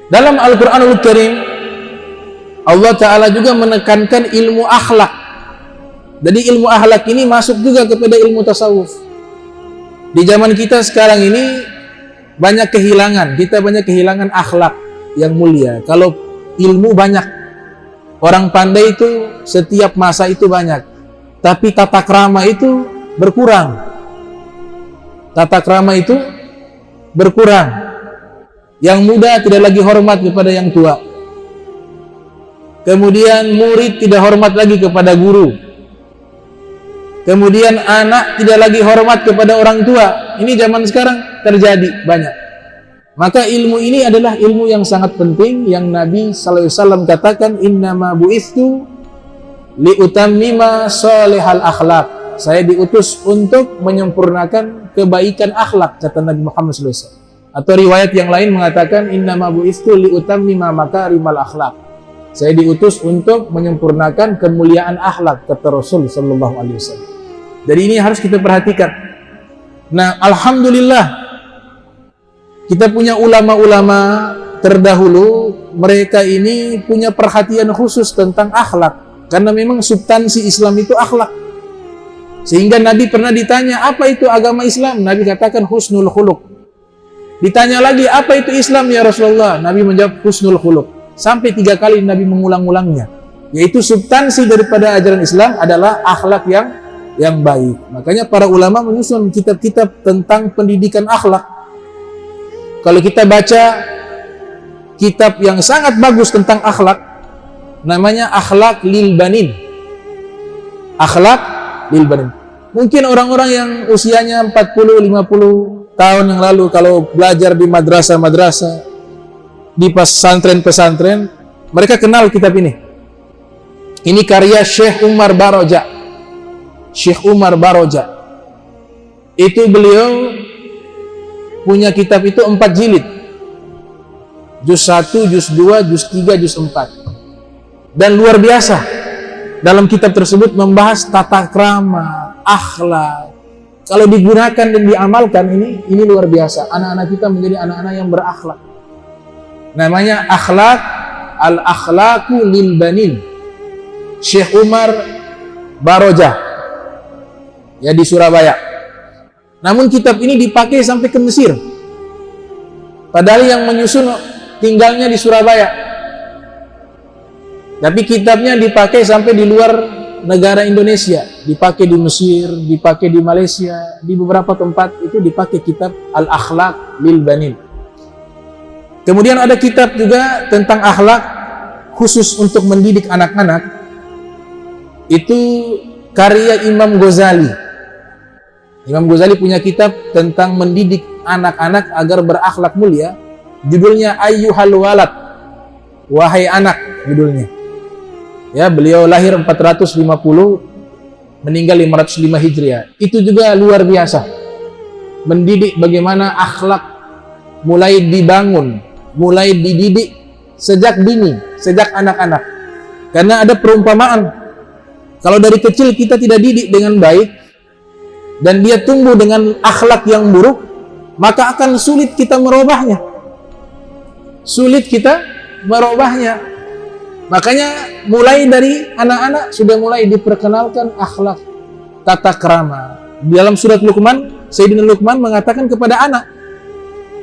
Dalam Al-Quranul Karim, Allah Ta'ala juga menekankan ilmu akhlak. Jadi ilmu akhlak ini masuk juga kepada ilmu tasawuf. Di zaman kita sekarang ini banyak kehilangan, kita banyak kehilangan akhlak yang mulia. Kalau ilmu banyak, orang pandai itu setiap masa itu banyak, tapi tata krama itu berkurang. Tata krama itu berkurang. Yang muda tidak lagi hormat kepada yang tua. Kemudian murid tidak hormat lagi kepada guru. Kemudian anak tidak lagi hormat kepada orang tua. Ini zaman sekarang terjadi banyak. Maka ilmu ini adalah ilmu yang sangat penting, yang Nabi SAW katakan, innama bu'ithu liutammima sholihal akhlak. Saya diutus untuk menyempurnakan kebaikan akhlak, kata Nabi Muhammad SAW. Atau riwayat yang lain mengatakan, innama bu'ithu liutammima makarimal akhlak. Saya diutus untuk menyempurnakan kemuliaan akhlak, kata Rasul sallallahu alaihi wasallam. Jadi ini harus kita perhatikan. Nah, alhamdulillah kita punya ulama-ulama terdahulu, mereka ini punya perhatian khusus tentang akhlak, karena memang substansi Islam itu akhlak. Sehingga Nabi pernah ditanya, apa itu agama Islam? Nabi katakan husnul khuluq. Ditanya lagi, apa itu Islam ya Rasulullah? Nabi menjawab husnul khuluq. Sampai 3 kali Nabi mengulang-ulangnya, yaitu substansi daripada ajaran Islam adalah akhlak yang baik. Makanya para ulama menyusun kitab-kitab tentang pendidikan akhlak. Kalau kita baca kitab yang sangat bagus tentang akhlak, namanya Akhlak lil Banin. Akhlak lil Banin. Mungkin orang-orang yang usianya 40-50 tahun yang lalu, kalau belajar di madrasah-madrasah, di pesantren-pesantren, mereka kenal kitab ini. Ini karya Syekh Umar Baroja. Syekh Umar Baroja itu beliau punya kitab itu 4 jilid, juz 1, juz 2, juz 3, juz 4. Dan luar biasa, dalam kitab tersebut membahas tata krama, akhlak. Kalau digunakan dan diamalkan, ini luar biasa. Anak-anak kita menjadi anak-anak yang berakhlak. Namanya Akhlak Al-Akhlaku lil Banin, Syekh Umar Baroja, ya, di Surabaya. Namun kitab ini dipakai sampai ke Mesir, padahal yang menyusun tinggalnya di Surabaya. Tapi kitabnya dipakai sampai di luar negara Indonesia, dipakai di Mesir, dipakai di Malaysia, di beberapa tempat itu dipakai kitab Al-Akhlak lil Banin. Kemudian ada kitab juga tentang akhlak khusus untuk mendidik anak-anak. Itu karya Imam Ghazali. Imam Ghazali punya kitab tentang mendidik anak-anak agar berakhlak mulia. Judulnya Ayyuhal Walad, wahai anak, judulnya. Ya, beliau lahir 450, meninggal 505 Hijriah. Itu juga luar biasa. Mendidik bagaimana akhlak mulai dibangun, mulai dididik sejak dini, sejak anak-anak. Karena ada perumpamaan, kalau dari kecil kita tidak didik dengan baik dan dia tumbuh dengan akhlak yang buruk, maka akan sulit kita merubahnya. Sulit kita merubahnya. Makanya mulai dari anak-anak sudah mulai diperkenalkan akhlak, tata krama. Dalam surat Luqman, Sayyidina Luqman mengatakan kepada anak,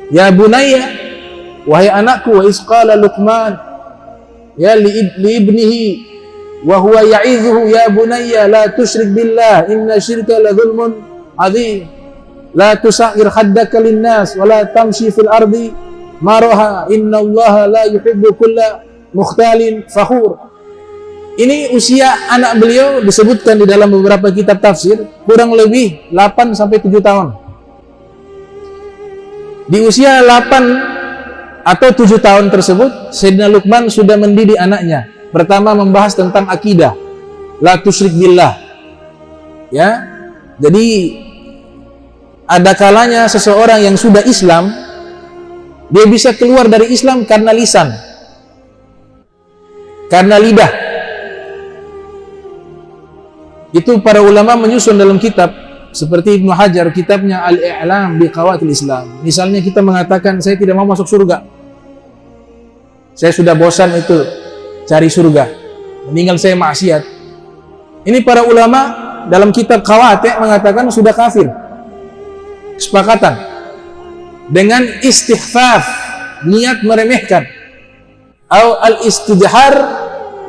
ya bunayya, wahai anakku, wa isqala Luqman ya li ibnihi wa huwa ya'izuhu, ya bunayya la tusyrik billah inna syirka la zulmun adzim, la tusa'ir haddaka linnas wa la tamshi fil ardi maraha innallaha la yuhibbu kulla mukhtalin fakhur. Ini usia anak beliau disebutkan di dalam beberapa kitab tafsir kurang lebih 8 sampai 7 tahun. Di usia 8 atau 7 tahun tersebut, Sayyidina Luqman sudah mendidik anaknya. Pertama membahas tentang akidah, la tusyrik billah. Ya. Jadi ada kalanya seseorang yang sudah Islam, dia bisa keluar dari Islam karena lisan, karena lidah. Itu para ulama menyusun dalam kitab, seperti Ibnu Hajar, kitabnya Al-I'lam bi Qawaidil Islam. Misalnya kita mengatakan, saya tidak mau masuk surga. Saya sudah bosan itu cari surga, meninggal saya maksiat. Ini para ulama dalam kitab Qawaati' mengatakan sudah kafir. Kesepakatan dengan istihfaf, niat meremehkan, atau al-istijhar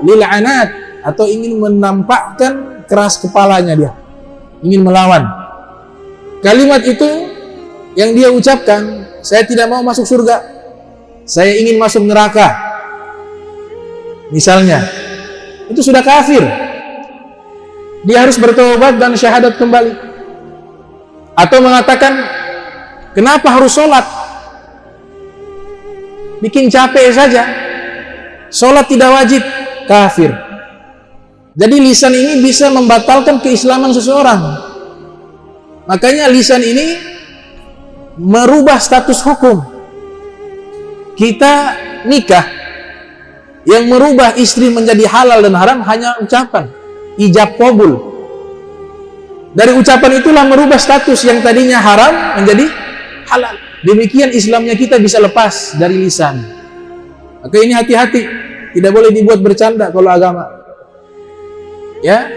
lil anat, atau ingin menampakkan keras kepalanya, dia ingin melawan. Kalimat itu yang dia ucapkan, saya tidak mau masuk surga, saya ingin masuk neraka, misalnya, itu sudah kafir. Dia harus bertobat dan syahadat kembali. Atau mengatakan, kenapa harus sholat? Bikin capek saja. Sholat tidak wajib, kafir. Jadi lisan ini bisa membatalkan keislaman seseorang. Makanya lisan ini merubah status hukum. Kita nikah, yang merubah istri menjadi halal dan haram hanya ucapan, ijab qabul. Dari ucapan itulah merubah status yang tadinya haram menjadi halal. Demikian Islamnya kita bisa lepas dari lisan. Maka ini hati-hati, tidak boleh dibuat bercanda kalau agama. Ya,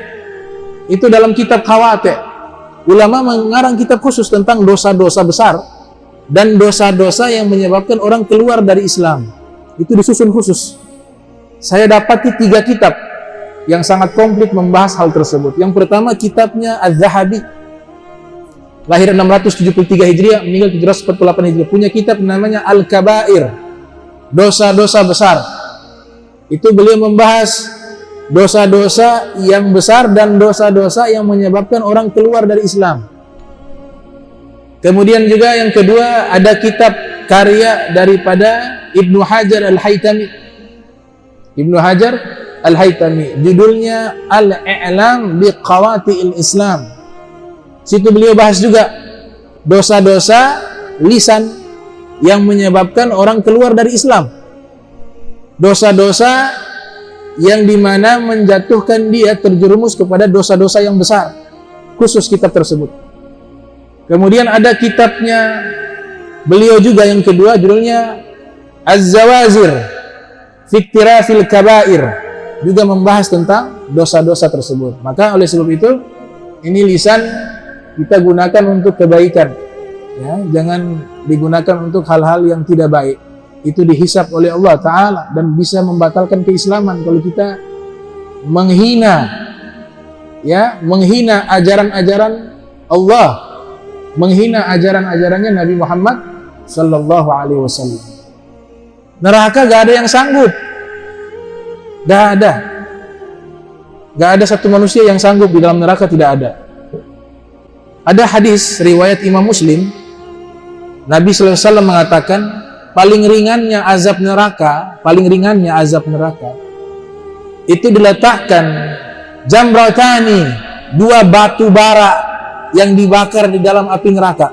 itu dalam kitab Qawaati'. Ulama mengarang kitab khusus tentang dosa-dosa besar dan dosa-dosa yang menyebabkan orang keluar dari Islam. Itu disusun khusus. Saya dapati 3 kitab yang sangat komplit membahas hal tersebut. Yang pertama kitabnya Az-Zahabi, lahir 673 Hijriah, meninggal 748 Hijriah, punya kitab namanya Al-Kabair, dosa-dosa besar. Itu beliau membahas dosa-dosa yang besar dan dosa-dosa yang menyebabkan orang keluar dari Islam. Kemudian juga yang kedua ada kitab karya daripada Ibnu Hajar Al-Haytami. Ibnu Hajar Al-Haytami, judulnya Al-I'lam Biqawati'il Islam. Situ beliau bahas juga dosa-dosa lisan yang menyebabkan orang keluar dari Islam. Dosa-dosa yang dimana menjatuhkan dia terjerumus kepada dosa-dosa yang besar. Khusus kitab tersebut. Kemudian ada kitabnya beliau juga yang kedua, judulnya Az-Zawazir Fiktirafil Kabair, juga membahas tentang dosa-dosa tersebut. Maka oleh sebab itu, ini lisan kita gunakan untuk kebaikan, ya, jangan digunakan untuk hal-hal yang tidak baik. Itu dihisab oleh Allah Ta'ala dan bisa membatalkan keislaman kalau kita menghina, ya, menghina ajaran-ajaran Allah, menghina ajaran-ajarannya Nabi Muhammad Sallallahu Alaihi Wasallam. Neraka gak ada yang sanggup. Gak ada satu manusia yang sanggup di dalam neraka, tidak ada. Ada hadis riwayat Imam Muslim, Nabi sallallahu alaihi wasallam mengatakan paling ringannya azab neraka itu diletakkan jamratani, 2 batu bara yang dibakar di dalam api neraka,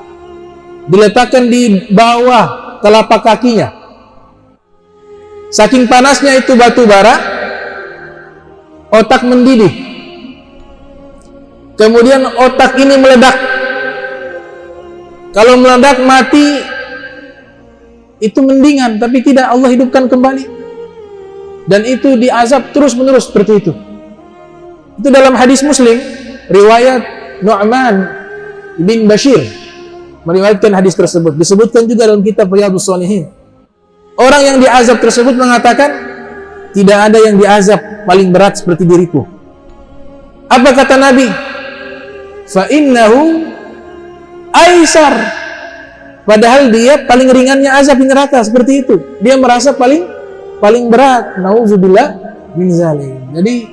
diletakkan di bawah telapak kakinya. Saking panasnya itu batu bara, otak mendidih. Kemudian otak ini meledak. Kalau meledak mati, itu mendingan, tapi tidak, Allah hidupkan kembali. Dan itu diazab terus-menerus seperti itu. Itu dalam hadis Muslim, riwayat Nu'man bin Bashir meriwayatkan hadis tersebut. Disebutkan juga dalam kitab Riyadhus Shalihin. Orang yang diazab tersebut mengatakan, tidak ada yang diazab paling berat seperti diriku. Apa kata Nabi? Fa innahu aisar. Padahal dia paling ringannya azab di neraka, seperti itu. Dia merasa paling berat. Nauzubillah min zalim. Jadi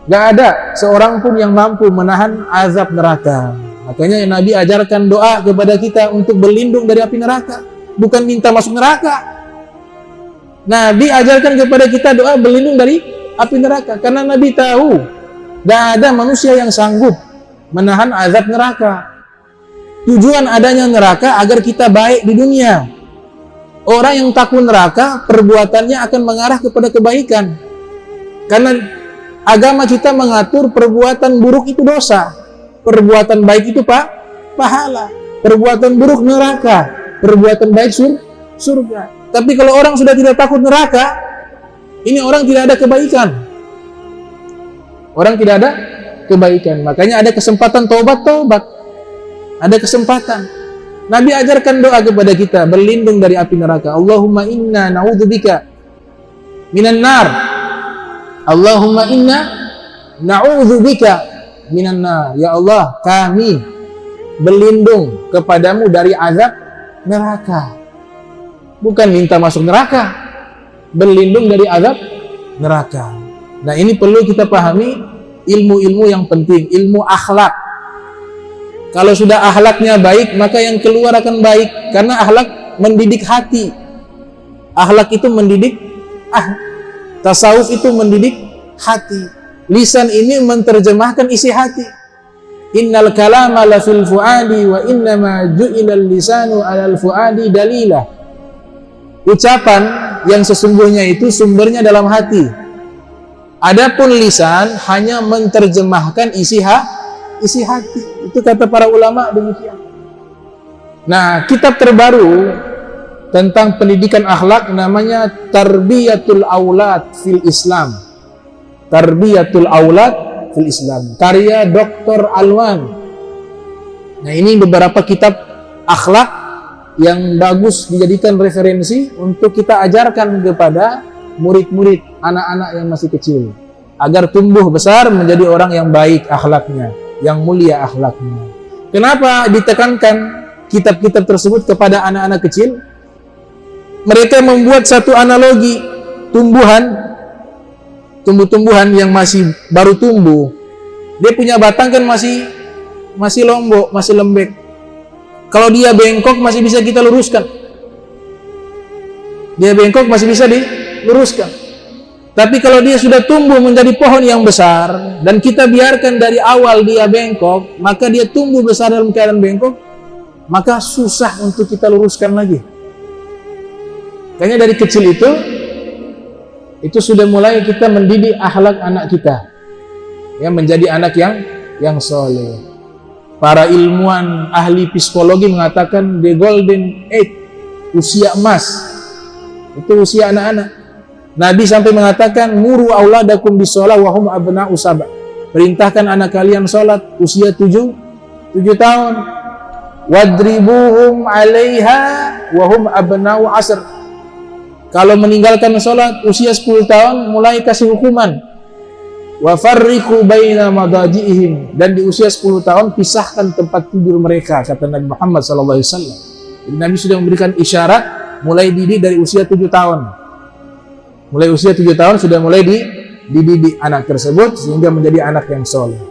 gak ada seorang pun yang mampu menahan azab neraka. Makanya Nabi ajarkan doa kepada kita untuk berlindung dari api neraka, bukan minta masuk neraka. Nabi ajarkan kepada kita doa berlindung dari api neraka, karena Nabi tahu gak ada manusia yang sanggup menahan azab neraka. Tujuan adanya neraka agar kita baik di dunia. Orang yang takut neraka, perbuatannya akan mengarah kepada kebaikan. Karena agama kita mengatur perbuatan buruk itu dosa, perbuatan baik itu pahala. Perbuatan buruk neraka, perbuatan baik surga. Tapi kalau orang sudah tidak takut neraka, Ini orang tidak ada kebaikan. Orang tidak ada kebaikan. Makanya ada kesempatan taubat. Ada kesempatan. Nabi ajarkan doa kepada kita berlindung dari api neraka. Allahumma inna na'udzubika minan nar. Allahumma inna na'udzubika minan nar. Ya Allah, kami berlindung kepadamu dari azab neraka. Bukan minta masuk neraka, berlindung dari azab neraka. Nah, ini perlu kita pahami ilmu-ilmu yang penting, ilmu akhlak. Kalau sudah akhlaknya baik, maka yang keluar akan baik, karena akhlak mendidik hati. Akhlak itu mendidik, tasawuf itu mendidik hati. Lisan ini menerjemahkan isi hati. Innal kalama la fil fuadi wa innama ju'ilal lisanu 'alal fuadi dalilah. Ucapan yang sesungguhnya itu sumbernya dalam hati. Adapun lisan hanya menerjemahkan isi hati. Itu kata para ulama demikian. Nah, kitab terbaru tentang pendidikan akhlak namanya Tarbiyatul Aulad fil Islam. Tarbiyatul Aulad fil Islam, karya Dr. Alwan. Nah, ini beberapa kitab akhlak yang bagus dijadikan referensi untuk kita ajarkan kepada murid-murid, anak-anak yang masih kecil, agar tumbuh besar menjadi orang yang baik akhlaknya, yang mulia akhlaknya. Kenapa ditekankan kitab-kitab tersebut kepada anak-anak kecil? Mereka membuat satu analogi tumbuh-tumbuhan yang masih baru tumbuh. Dia punya batang kan masih lombok, masih lembek. Kalau dia bengkok masih bisa kita luruskan. Dia bengkok masih bisa diluruskan. Tapi kalau dia sudah tumbuh menjadi pohon yang besar dan kita biarkan dari awal dia bengkok, maka dia tumbuh besar dalam keadaan bengkok, maka susah untuk kita luruskan lagi. Kayaknya dari kecil itu sudah mulai kita mendidik akhlak anak kita, ya, menjadi anak yang soleh. Para ilmuwan ahli psikologi mengatakan the golden age, usia emas, itu usia anak-anak. Nabi sampai mengatakan muru auladakum bisolah wahum abna'u sab'a. Perintahkan anak kalian sholat usia 7 tahun. Wadribuhum 'alaiha wahum abna'u asr. Kalau meninggalkan sholat usia 10 tahun mulai kasih hukuman. Wa farriqu baina madaji'ihim, dan di usia 10 tahun pisahkan tempat tidur mereka, kata Nabi Muhammad SAW. Jadi Nabi sudah memberikan isyarat mulai didik dari usia 7 tahun. Mulai usia 7 tahun sudah mulai dididik anak tersebut sehingga menjadi anak yang soleh.